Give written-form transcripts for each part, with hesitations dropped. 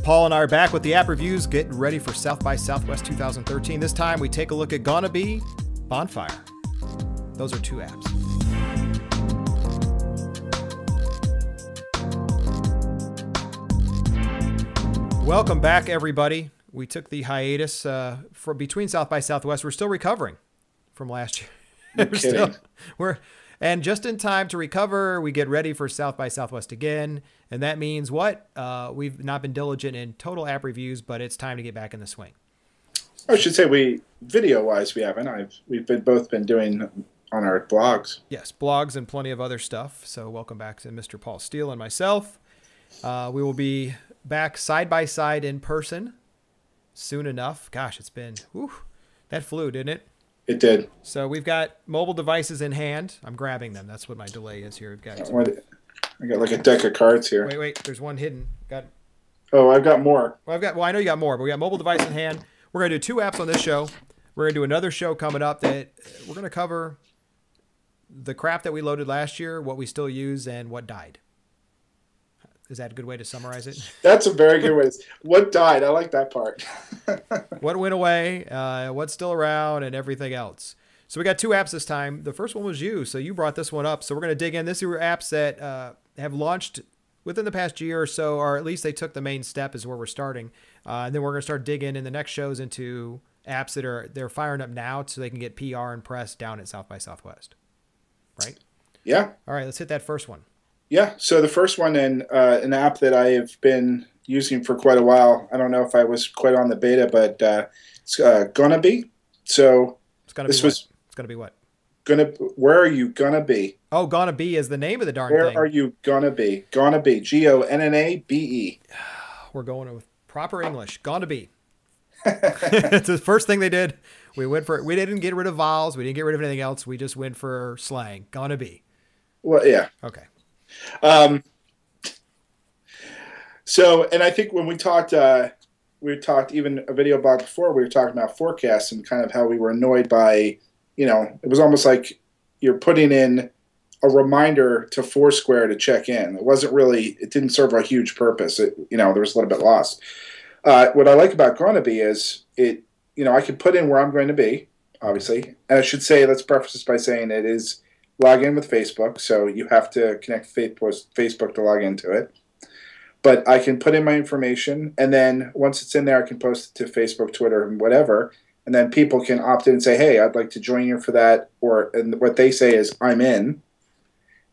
Paul and I are back with the app reviews, getting ready for South by Southwest 2013. This time we take a look at GonnaBe, Bonfyre. Those are two apps. Welcome back, everybody. We took the hiatus from between South by Southwest. We're still recovering from last year. No kidding. And just in time to recover, we get ready for South by Southwest again. And that means what? We've not been diligent in total app reviews, but it's time to get back in the swing. I should say video-wise, we haven't. We've both been doing on our blogs. Yes, blogs and plenty of other stuff. So welcome back to Mr. Paul Steele and myself. We will be back side by side in person soon enough. Gosh, it's been, whew, that flew, didn't it? It did. So we've got mobile devices in hand. I'm grabbing them. That's what my delay is here. I got like a deck of cards here. Wait. There's one hidden. Oh, I've got more. Well, I know you got more, but we got mobile device in hand. We're going to do two apps on this show. We're going to do another show coming up that we're going to cover the crap that we loaded last year, what we still use, and what died. Is that a good way to summarize it? That's a very good way. What died? I like that part. What went away, what's still around, and everything else. So we got two apps this time. The first one was you, so you brought this one up. So we're going to dig in. These are apps that have launched within the past year or so, or at least they took the main step is where we're starting. And then we're going to start digging in the next shows into apps that they're firing up now so they can get PR and press down at South by Southwest. Right? Yeah. All right, let's hit that first one. Yeah, so the first one, and an app that I have been using for quite a while. I don't know if I was quite on the beta, but it's GonnaBe. So it's gonna be what? Where are you gonna be? Oh, GonnaBe is the name of the darn thing. Where are you gonna be? GonnaBe, GonnaBe. We're going with proper English. GonnaBe. It's the first thing they did. We didn't get rid of vowels. We didn't get rid of anything else. We just went for slang. GonnaBe. Well, yeah. Okay. So, and I think when we talked even a video blog before, we were talking about forecasts and kind of how we were annoyed by, it was almost like you're putting in a reminder to Foursquare to check in. It didn't serve a huge purpose. There was a little bit lost. What I like about GonnaBe is I can put in where I'm going to be, obviously. And I should say, let's preface this by saying it is log in with Facebook, so you have to connect Facebook to log into it. But I can put in my information, and then once it's in there, I can post it to Facebook, Twitter, and whatever, and then people can opt in and say, hey, I'd like to join you for that, and what they say is, I'm in.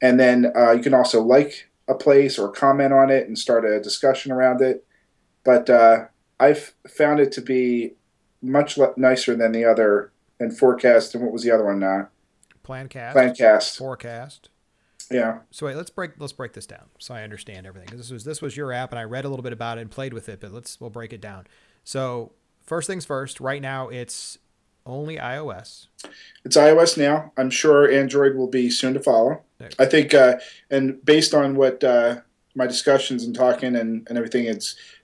And then you can also like a place or comment on it and start a discussion around it. But I've found it to be much nicer than the other, and Forecast, and what was the other one now? Plancast. Forecast. Yeah. So wait, let's break this down so I understand everything. This was your app, and I read a little bit about it and played with it, but we'll break it down. So first things first. Right now, it's only iOS. It's iOS now. I'm sure Android will be soon to follow. I think, and based on what my discussions and talking and everything,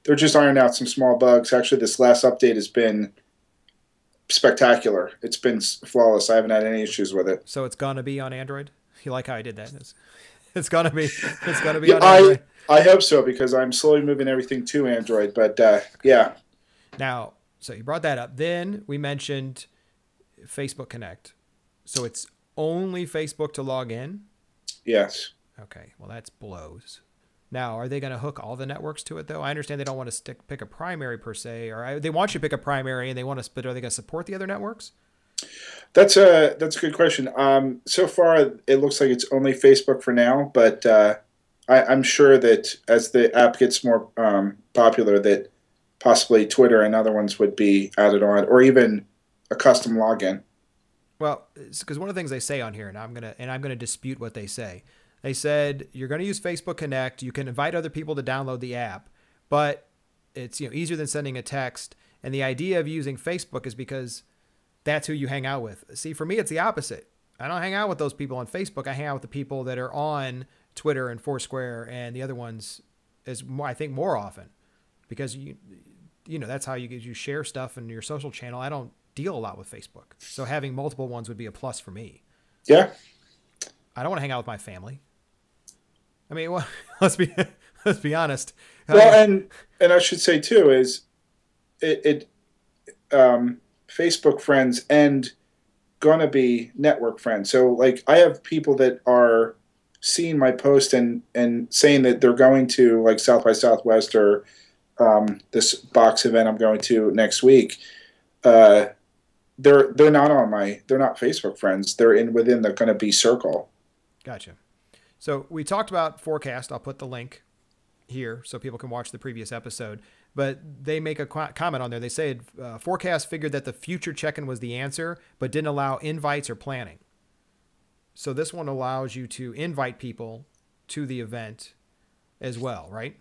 they're just ironing out some small bugs. Actually, this last update has been spectacular. It's been flawless. I haven't had any issues with it. So it's gonna be on Android. You like how I did that? It's gonna be on Android. I hope so, because I'm slowly moving everything to Android. But yeah. Now, so you brought that up. Then we mentioned Facebook Connect. So it's only Facebook to log in. Yes. Okay. Well, that blows. Now, are they going to hook all the networks to it, though? I understand they don't want to pick a primary per se, or they want you to pick a primary, and but are they going to support the other networks? That's a good question. So far, it looks like it's only Facebook for now, but I'm sure that as the app gets more popular, that possibly Twitter and other ones would be added on, or even a custom login. Well, because one of the things they say on here, and I'm gonna dispute what they say. They said you're going to use Facebook Connect. You can invite other people to download the app, but it's easier than sending a text. And the idea of using Facebook is because that's who you hang out with. See, for me, it's the opposite. I don't hang out with those people on Facebook. I hang out with the people that are on Twitter and Foursquare and the other ones, I think more often, because that's how you share stuff in your social channel. I don't deal a lot with Facebook, so having multiple ones would be a plus for me. Yeah. I don't want to hang out with my family. I mean, well, let's be let's be honest. Well, and I should say too is it Facebook friends and GonnaBe network friends. So like I have people that are seeing my post and saying that they're going to like South by Southwest or this box event I'm going to next week. They're not Facebook friends. They're within the GonnaBe circle. Gotcha. So we talked about Forecast. I'll put the link here so people can watch the previous episode. But they make a comment on there. They say Forecast figured that the future check-in was the answer, but didn't allow invites or planning. So this one allows you to invite people to the event as well, right?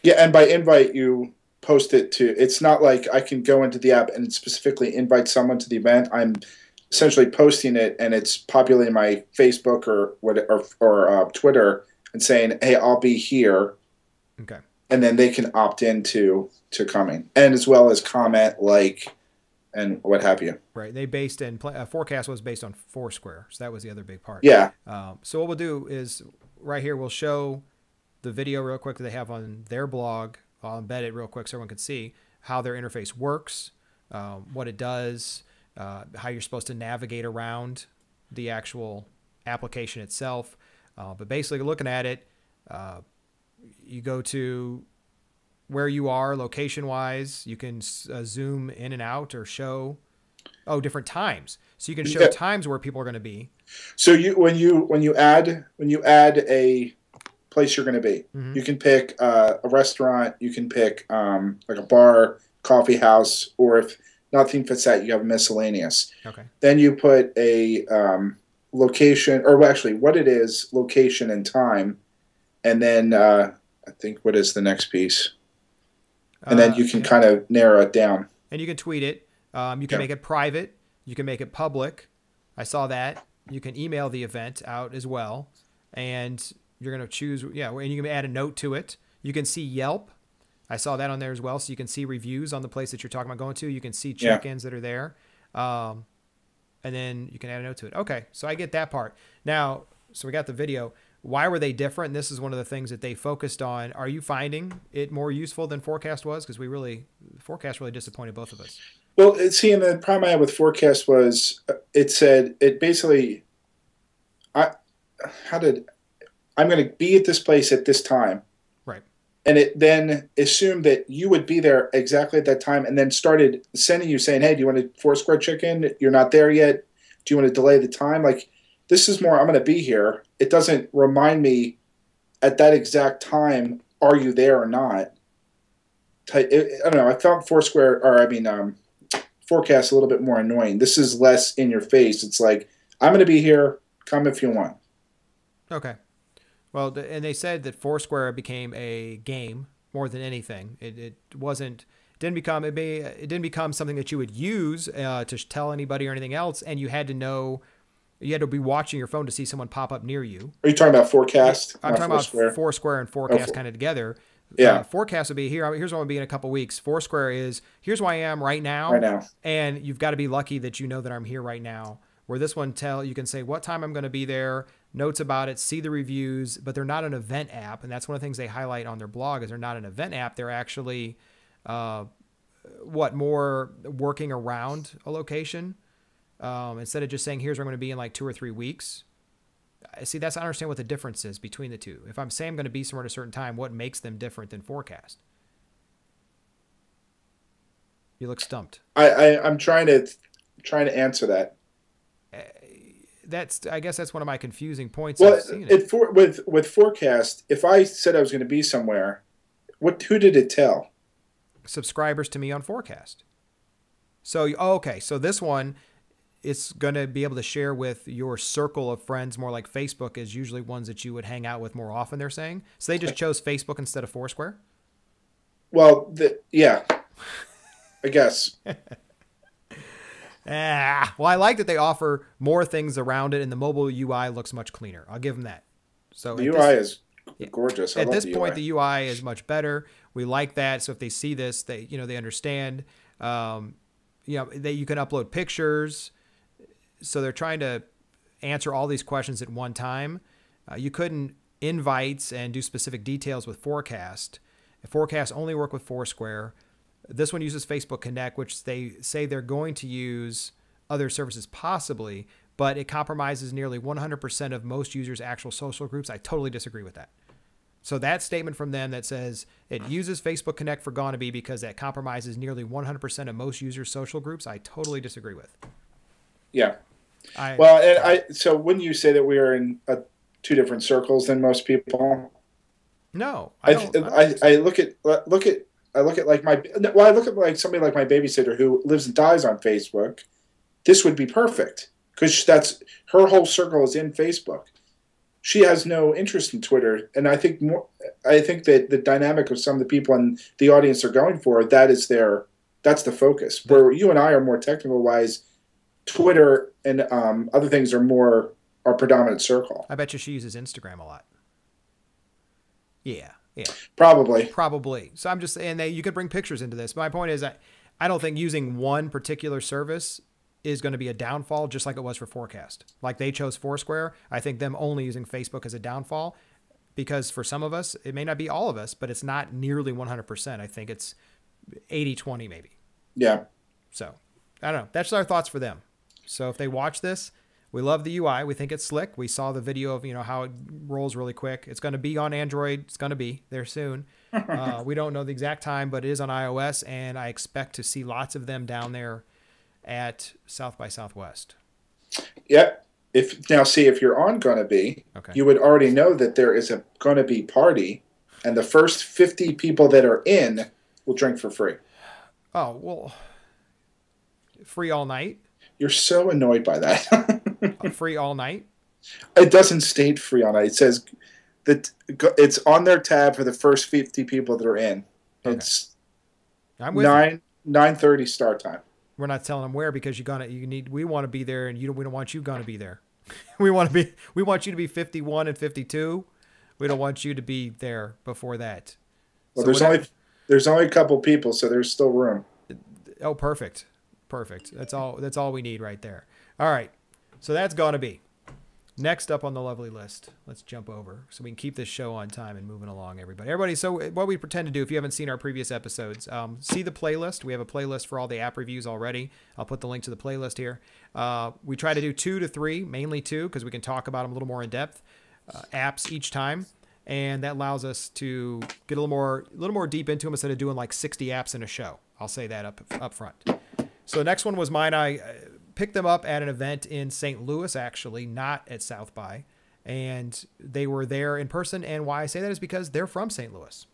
Yeah, and by invite you post it to. It's not like I can go into the app and specifically invite someone to the event. I'm essentially posting it, and it's populating my Facebook or Twitter and saying, "Hey, I'll be here." Okay. And then they can opt into coming, and as well as comment, like, and what have you. Right. They based in Forecast was based on Foursquare, so that was the other big part. Yeah. So what we'll do is right here we'll show the video real quick that they have on their blog. I'll embed it real quick so everyone can see how their interface works, what it does, how you're supposed to navigate around the actual application itself. But basically, looking at it, you go to where you are location-wise. You can zoom in and out or show different times. So you can show times where people are going to be. So when you add a place you're going to be, you can pick a restaurant. You can pick like a bar, coffee house, or if nothing fits that, you have miscellaneous. Okay. Then you put a location, or actually what it is, location and time, and then I think what is the next piece, and then you can kind of narrow it down. And you can tweet it. You can make it private. You can make it public. I saw that. You can email the event out as well, and you're going to choose, and you can add a note to it. You can see Yelp. I saw that on there as well. So you can see reviews on the place that you're talking about going to. You can see check-ins that are there. And then you can add a note to it. Okay. So I get that part. Now, so we got the video. Why were they different? This is one of the things that they focused on. Are you finding it more useful than Forecast was? Because Forecast really disappointed both of us. Well, see, and the problem I had with Forecast was it said, it basically, I'm going to be at this place at this time. Right. And it then assumed that you would be there exactly at that time and then started sending you saying, hey, do you want a Foursquare chicken? You're not there yet. Do you want to delay the time? Like, this is more, I'm going to be here. It doesn't remind me at that exact time, are you there or not? I don't know. I found Forecast a little bit more annoying. This is less in your face. It's like, I'm going to be here. Come if you want. Okay. Well, and they said that Foursquare became a game more than anything. It didn't become something that you would use to tell anybody or anything else, and you had to be watching your phone to see someone pop up near you. Are you talking about Forecast? I'm talking about Foursquare and Forecast kind of together. Yeah. Forecast would be here's where I'm going to be in a couple weeks. Foursquare is here's where I am right now. And you've got to be lucky that you know that I'm here right now. Where this one you can say what time I'm going to be there, notes about it, see the reviews, but they're not an event app. And that's one of the things they highlight on their blog is they're not an event app. They're actually more working around a location instead of just saying, here's where I'm going to be in like 2 or 3 weeks. See, I understand what the difference is between the two. If I'm saying I'm going to be somewhere at a certain time, what makes them different than Forecast? You look stumped. I'm trying to answer that. I guess that's one of my confusing points. Well, with Forecast, if I said I was going to be somewhere, who did it tell? Subscribers to me on Forecast. So, okay. So this one, it's going to be able to share with your circle of friends, more like Facebook is usually ones that you would hang out with more often, they're saying. So they just chose Facebook instead of Foursquare? Well, yeah, I guess. Well, I like that they offer more things around it, and the mobile UI looks much cleaner. I'll give them that. So the UI is gorgeous. At this point, the UI is much better. We like that. So if they see this, they understand. That you can upload pictures. So they're trying to answer all these questions at one time. You couldn't invites and do specific details with Forecast. Forecast only work with Foursquare. This one uses Facebook Connect, which they say they're going to use other services possibly, but it compromises nearly 100% of most users' actual social groups. I totally disagree with that. So that statement from them that says it uses Facebook Connect for GonnaBe because that compromises nearly 100% of most users' social groups, I totally disagree with. Yeah. So wouldn't you say that we are in two different circles than most people? No, I look at like somebody like my babysitter who lives and dies on Facebook. This would be perfect because that's her whole circle is in Facebook. She has no interest in Twitter, and I think that the dynamic of some of the people in the audience are going for that's the focus. Where you and I are more technical wise, Twitter and other things are our predominant circle. I bet you she uses Instagram a lot. Yeah. Probably. So I'm just saying that you could bring pictures into this. My point is I don't think using one particular service is going to be a downfall, just like it was for Forecast. Like they chose Foursquare. I think them only using Facebook as a downfall, because for some of us, it may not be all of us, but it's not nearly 100%. I think it's 80-20 maybe. Yeah. So I don't know. That's our thoughts for them. So if they watch this, we love the UI. We think it's slick. We saw the video of, how it rolls really quick. It's going to be on Android. It's going to be there soon. We don't know the exact time, but it is on iOS, and I expect to see lots of them down there at South by Southwest. Yeah. If you're on GonnaBe, you would already know that there is a GonnaBe party, and the first 50 people that are in will drink for free. Oh, well, free all night? You're so annoyed by that. Free all night? It doesn't state free all night. It says that it's on their tab for the first 50 people that are in. Okay. It's 9:30 start time. We're not telling them where because we want to be there, and we don't want you going to be there. we want you to be 51 and 52. We don't want you to be there before that. Well, there's only a couple people, so there's still room. Oh, perfect. That's all we need right there. All right. So that's GonnaBe. Next up on the lovely list, let's jump over so we can keep this show on time and moving along, everybody. So what we pretend to do, if you haven't seen our previous episodes, see the playlist. We have a playlist for all the app reviews already. I'll put the link to the playlist here. We try to do 2 to 3, mainly 2, because we can talk about them a little more in depth, apps each time. And that allows us to get a little more deep into them instead of doing like 60 apps in a show. I'll say that up front. So the next one was mine. I picked them up at an event in St. Louis, actually, not at South by. And they were there in person. And why I say that is because they're from St. Louis.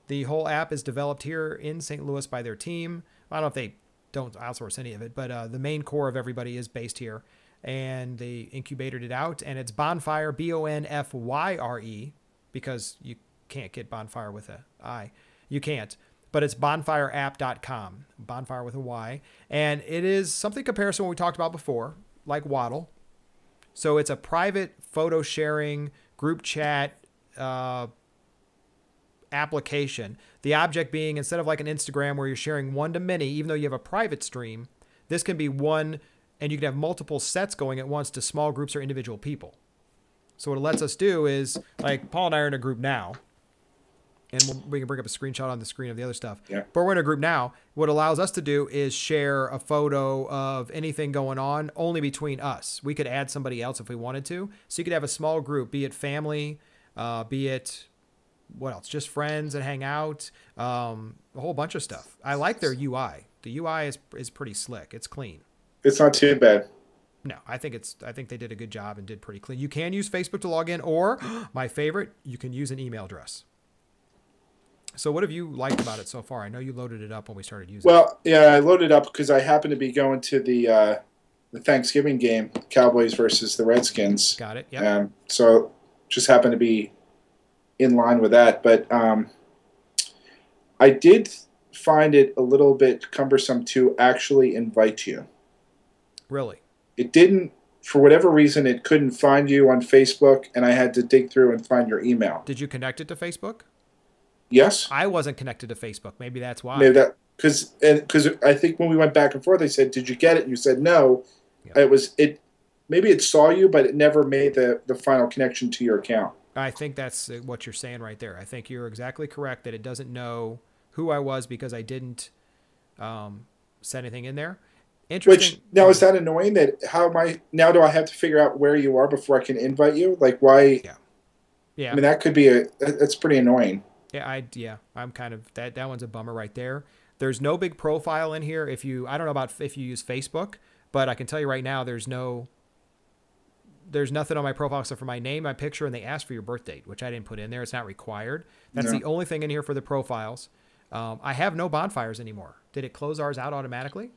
The whole app is developed here in St. Louis by their team. I don't know if they don't outsource any of it, but the main core of everybody is based here. And they incubated it out. And it's Bonfyre, Bonfyre, because you can't get Bonfire with an I. You can't. But it's bonfireapp.com, Bonfire with a Y. And it is something comparison to what we talked about before, like Waddle. So it's a private photo sharing, group chat application. The object being, instead of like an Instagram where you're sharing one to many, even though you have a private stream, this can be one, and you can have multiple sets going at once to small groups or individual people. So what it lets us do is, like Paul and I are in a group now. And we can bring up a screenshot on the screen of the other stuff. Yeah. But we're in a group now. What allows us to do is share a photo of anything going on only between us. We could add somebody else if we wanted to. So you could have a small group, be it family, be it, what else? Just friends that hang out, a whole bunch of stuff. I like their UI. The UI is pretty slick. It's clean. It's not too bad. No, I think they did a good job and did pretty clean. You can use Facebook to log in, or my favorite, you can use an email address. So what have you liked about it so far? I know you loaded it up when we started using it. Well, yeah, I loaded it up because I happened to be going to the Thanksgiving game, Cowboys versus the Redskins. Got it, yeah. So just happened to be in line with that. But I did find it a little bit cumbersome to actually invite you. Really? It didn't, for whatever reason, it couldn't find you on Facebook, and I had to dig through and find your email. Did you connect it to Facebook? Yes. I wasn't connected to Facebook. Maybe that's why. Maybe that because I think when we went back and forth, they said, "Did you get it?" And you said no. Yep. Maybe it saw you, but it never made the final connection to your account. I think that's what you're saying right there. I think you're exactly correct that it doesn't know who I was because I didn't set anything in there. Interesting. Which now is that annoying? That how am I now? Do I have to figure out where you are before I can invite you? Like why? Yeah. Yeah. I mean, that could be that's pretty annoying. Yeah. I'm kind of that one's a bummer right there. There's no big profile in here. I don't know about if you use Facebook, but I can tell you right now, there's nothing on my profile except for my name, my picture, and they ask for your birth date, which I didn't put in there. It's not required. That's the only thing in here for the profiles. I have no bonfires anymore. Did it close ours out automatically?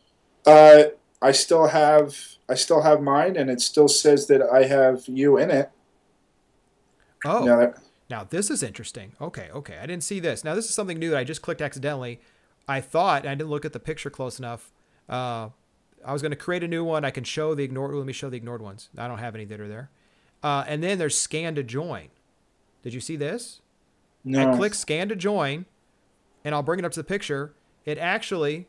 I still have mine, and it still says that I have you in it. Oh, now this is interesting. Okay. I didn't see this. Now this is something new that I just clicked accidentally. I thought, and I didn't look at the picture close enough. I was going to create a new one. I can show the ignored. Let me show the ignored ones. I don't have any that are there. And then there's scan to join. Did you see this? No. I click scan to join, and I'll bring it up to the picture. It actually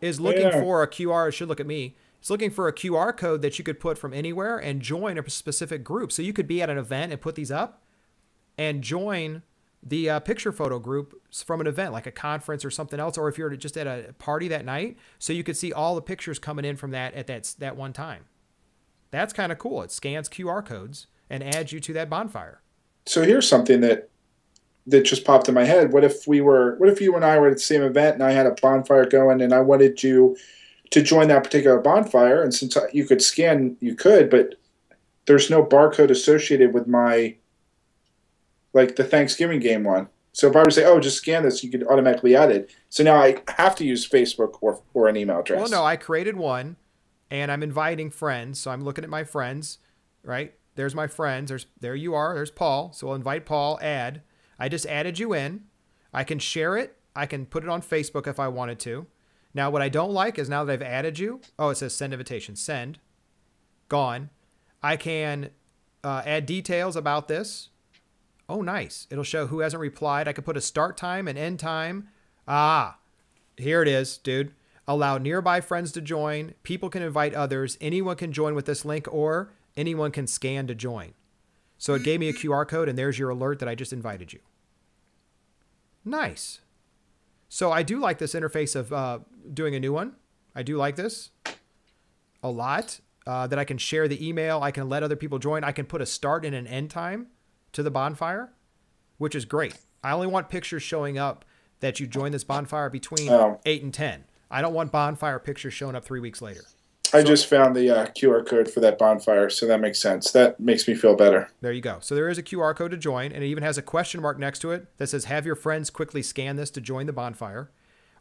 is looking for a QR. It should look at me. It's looking for a QR code that you could put from anywhere and join a specific group. So you could be at an event and put these up and join the picture photo group from an event like a conference or something else, or if you're just at a party that night, so you could see all the pictures coming in from that at that one time. That's kind of cool. It scans QR codes and adds you to that bonfire. So here's something that just popped in my head. What if you and I were at the same event and I had a bonfire going and I wanted you to join that particular bonfire, and since you could scan, you could, but there's no barcode associated with my, like the Thanksgiving game one. So if I were to say, oh, just scan this, you could automatically add it. So now I have to use Facebook or an email address. Well, no, I created one, and I'm inviting friends. So I'm looking at my friends, right? There's my friends. There you are. There's Paul. So I'll invite Paul, add. I just added you in. I can share it. I can put it on Facebook if I wanted to. Now, what I don't like is now that I've added you, it says send invitation. Send. Gone. I can add details about this. Oh, nice. It'll show who hasn't replied. I could put a start time and end time. Here it is, dude. Allow nearby friends to join. People can invite others. Anyone can join with this link, or anyone can scan to join. So it gave me a QR code, and there's your alert that I just invited you. Nice. So I do like this interface of doing a new one. I do like this a lot. That I can share the email. I can let other people join. I can put a start and an end time to the bonfire, which is great. I only want pictures showing up that you join this bonfire between 8 and 10. I don't want bonfire pictures showing up 3 weeks later. I just found the QR code for that bonfire, so that makes sense. That makes me feel better. There you go. So there is a QR code to join, and it even has a question mark next to it that says, have your friends quickly scan this to join the bonfire,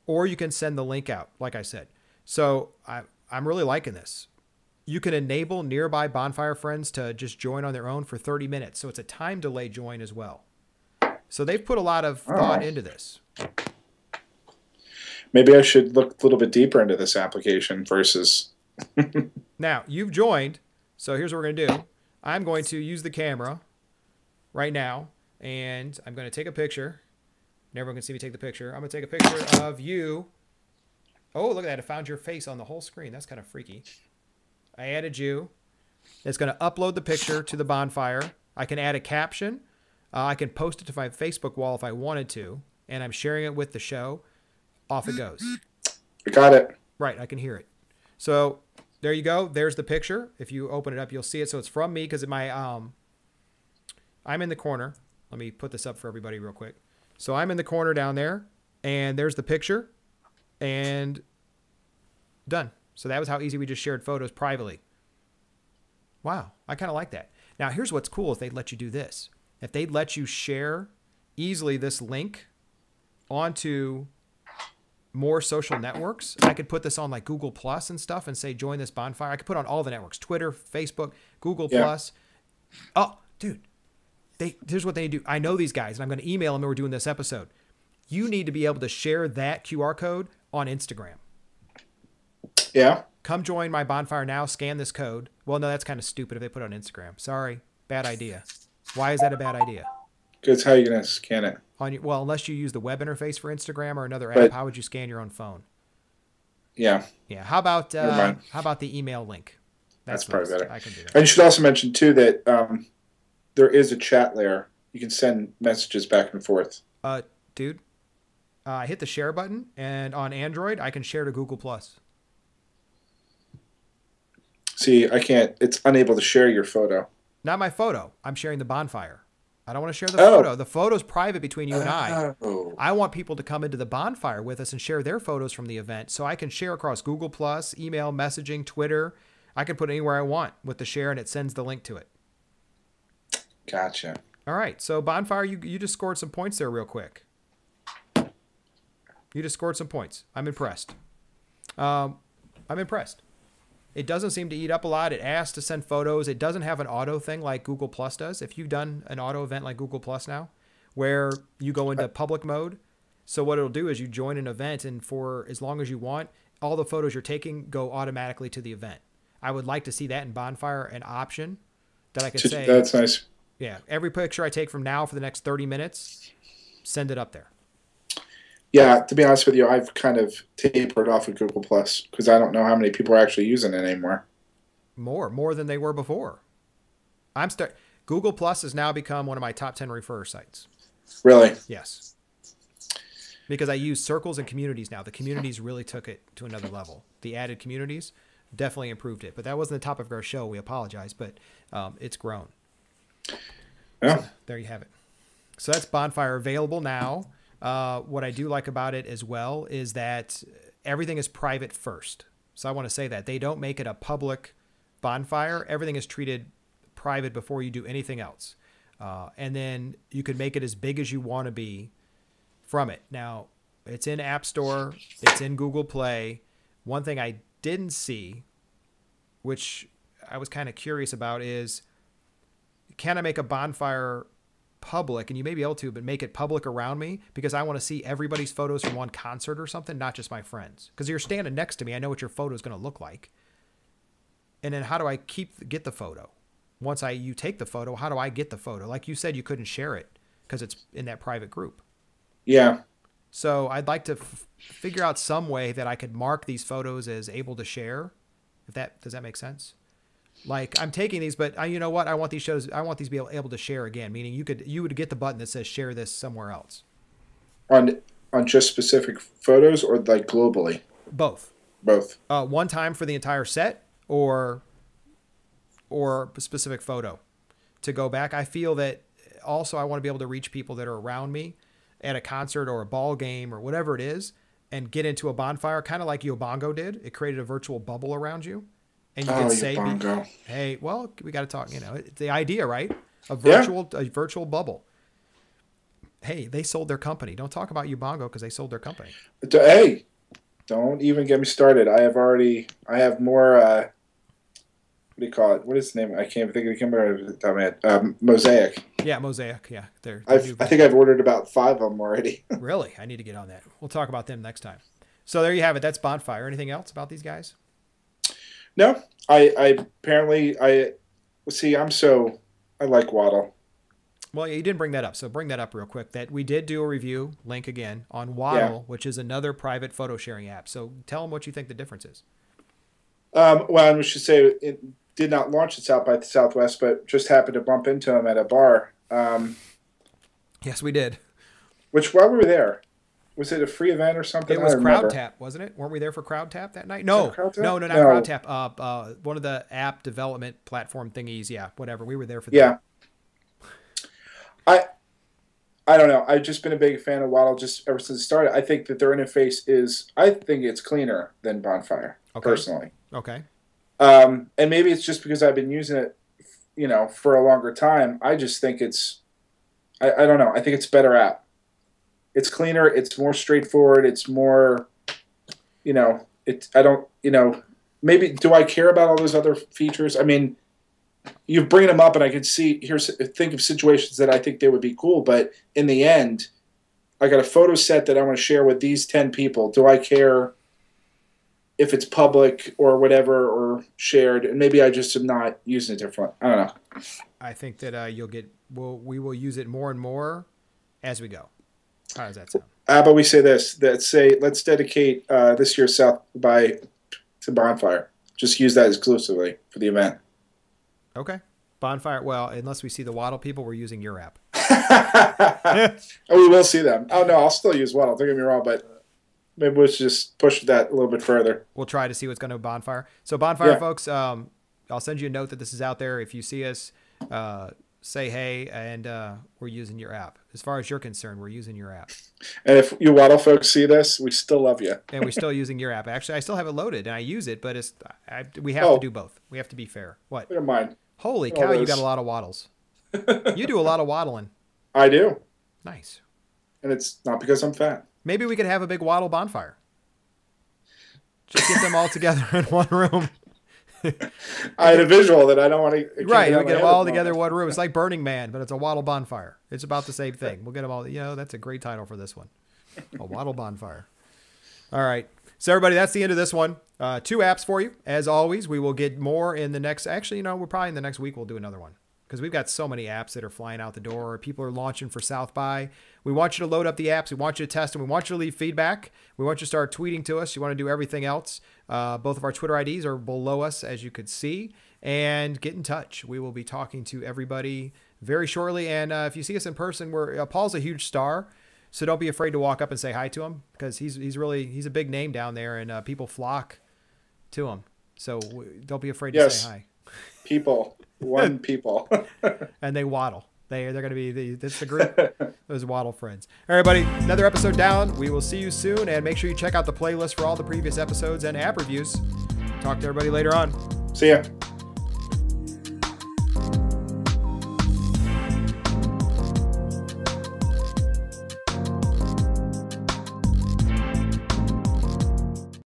or you can send the link out, like I said. So I'm really liking this. You can enable nearby bonfire friends to just join on their own for 30 minutes. So it's a time delay join as well. So they've put a lot of thought into this. Maybe I should look a little bit deeper into this application versus... Now, you've joined, so here's what we're going to do. I'm going to use the camera right now, and I'm going to take a picture. And everyone can see me take the picture. I'm going to take a picture of you. Oh, look at that. I found your face on the whole screen. That's kind of freaky. I added you. It's going to upload the picture to the bonfire. I can add a caption. I can post it to my Facebook wall if I wanted to, and I'm sharing it with the show. Off it goes. I got it. Right, I can hear it. So there you go. There's the picture. If you open it up, you'll see it. So it's from me because I'm in the corner. Let me put this up for everybody real quick. So I'm in the corner down there, and there's the picture, and done. So that was how easy we just shared photos privately. Wow, I kind of like that. Now, here's what's cool if they'd let you do this. If they'd let you share easily this link onto more social networks, I could put this on like Google Plus and stuff and say, join this bonfire. I could put on all the networks, Twitter, Facebook, Google Plus. Oh, dude, here's what they do. I know these guys, and I'm going to email them when we're doing this episode. You need to be able to share that QR code on Instagram. Yeah. Come join my bonfire now. Scan this code. Well, no, that's kind of stupid if they put it on Instagram. Sorry. Bad idea. Why is that a bad idea? Because how are you going to scan it? Well, unless you use the web interface for Instagram or another app, how would you scan your own phone? Yeah. Yeah. How about the email link? That's probably better. I can do that. And you should also mention too that there is a chat layer. You can send messages back and forth. Dude, I hit the share button, and on Android, I can share to Google Plus. See, I can't. It's unable to share your photo. Not my photo. I'm sharing the bonfire. I don't want to share the Oh. photo. The photo's private between you and I. Oh. I want people to come into the bonfire with us and share their photos from the event, so I can share across Google Plus, email, messaging, Twitter. I can put it anywhere I want with the share, and it sends the link to it. Gotcha. All right. So bonfire, you just scored some points there real quick. You just scored some points. I'm impressed. I'm impressed. It doesn't seem to eat up a lot. It asks to send photos. It doesn't have an auto thing like Google Plus does. If you've done an auto event like Google Plus now, where you go into public mode, so what it'll do is you join an event, and for as long as you want, all the photos you're taking go automatically to the event. I would like to see that in Bonfire, an option that I could say. That's nice. Yeah, every picture I take from now for the next 30 minutes, send it up there. Yeah, to be honest with you, I've kind of tapered off of Google Plus because I don't know how many people are actually using it anymore. More than they were before. Google Plus has now become one of my top 10 referrer sites. Really? Yes. Because I use circles and communities now. The communities really took it to another level. The added communities definitely improved it. But that wasn't the topic of our show. We apologize, but it's grown. Yeah. So there you have it. So that's Bonfire available now. What I do like about it as well is that everything is private first. So I want to say that they don't make it a public bonfire. Everything is treated private before you do anything else. And then you can make it as big as you want to be from it. Now, it's in App Store. It's in Google Play. One thing I didn't see, which I was kind of curious about, is can I make a bonfire public? And you may be able to, but make it public around me, because I want to see everybody's photos from one concert or something, not just my friends. Because you're standing next to me, I know what your photo is going to look like. And then how do I get the photo? Once you take the photo, how do I get the photo? Like you said, you couldn't share it because it's in that private group. Yeah. So I'd like to figure out some way that I could mark these photos as able to share. Does that make sense? Like, I'm taking these, but you know what? I want these to be able to share again. Meaning you would get the button that says share this somewhere else. On just specific photos or like globally? Both. Both. One time for the entire set, or a specific photo to go back. I feel that also I want to be able to reach people that are around me at a concert or a ball game or whatever it is, and get into a bonfire, kind of like Yobongo did. It created a virtual bubble around you. And you could say, hey, well, we got to talk, it's the idea, right? A virtual bubble. Hey, they sold their company. Don't talk about Yobongo because they sold their company. Hey, don't even get me started. I have more, what do you call it? What is the name? I can't think of the company. Mosaic. Yeah, Mosaic. Yeah. I think I've ordered about 5 of them already. Really? I need to get on that. We'll talk about them next time. So there you have it. That's Bonfire. Anything else about these guys? No, I like Waddle. Well, you didn't bring that up, so bring that up real quick. That we did do a review, link again, on Waddle, which is another private photo sharing app. So tell them what you think the difference is. Well, we should say it did not launch at South by Southwest, but just happened to bump into him at a bar. Yes, we did. While we were there, was it a free event or something? It was Crowd Tap, wasn't it? Weren't we there for Crowd Tap that night? No, not Crowd Tap. One of the app development platform thingies. Yeah, whatever. We were there for that. Yeah. I don't know. I've just been a big fan of Waddle just ever since it started. I think that their interface it's cleaner than Bonfire, personally. Okay. And maybe it's just because I've been using it, for a longer time. I just think I don't know. I think it's a better app. It's cleaner. It's more straightforward. It's more, maybe do I care about all those other features? I mean, you bring them up and I can think of situations that I think they would be cool. But in the end, I got a photo set that I want to share with these 10 people. Do I care if it's public or whatever or shared? And maybe I just am not using it different. I don't know. I think that we will use it more and more as we go. How does that sound? How about we say this? Let's dedicate this year's South by to Bonfire. Just use that exclusively for the event. Okay. Bonfire. Well, unless we see the Waddle people, we're using your app. Oh, we will see them. Oh no, I'll still use Waddle. Don't get me wrong, but maybe we should just push that a little bit further. We'll try to see what's going to Bonfire. So Bonfire, folks, I'll send you a note that this is out there. If you see us, say hey, and we're using your app. As far as you're concerned, we're using your app. And if you Waddle folks see this, we still love you. And we're still using your app. Actually, I still have it loaded, and I use it, but we have to do both. We have to be fair. What? Never mind. Holy cow, you got a lot of waddles. You do a lot of waddling. I do. Nice. And it's not because I'm fat. Maybe we could have a big Waddle bonfire. Just get them all together in one room. I had a visual that I don't want to. Right, we get them all together in one room. It's like Burning Man, but it's a Waddle bonfire. It's about the same thing. We'll get them all. That's a great title for this one. A Waddle bonfire. All right. So everybody, that's the end of this one. 2 apps for you. As always, we will get more in the next. Actually, we're probably in the next week we'll do another one because we've got so many apps that are flying out the door. People are launching for South by. We want you to load up the apps. We want you to test them. We want you to leave feedback. We want you to start tweeting to us. You want to do everything else. Both of our Twitter IDs are below us, as you could see. And get in touch. We will be talking to everybody very shortly. And if you see us in person, Paul's a huge star. So don't be afraid to walk up and say hi to him because he's a big name down there and people flock to him. So don't be afraid to say hi. People. People. And they waddle. They're going to be that's the group. Those Waddle friends. All right, everybody. Another episode down. We will see you soon. And make sure you check out the playlist for all the previous episodes and app reviews. Talk to everybody later on. See ya.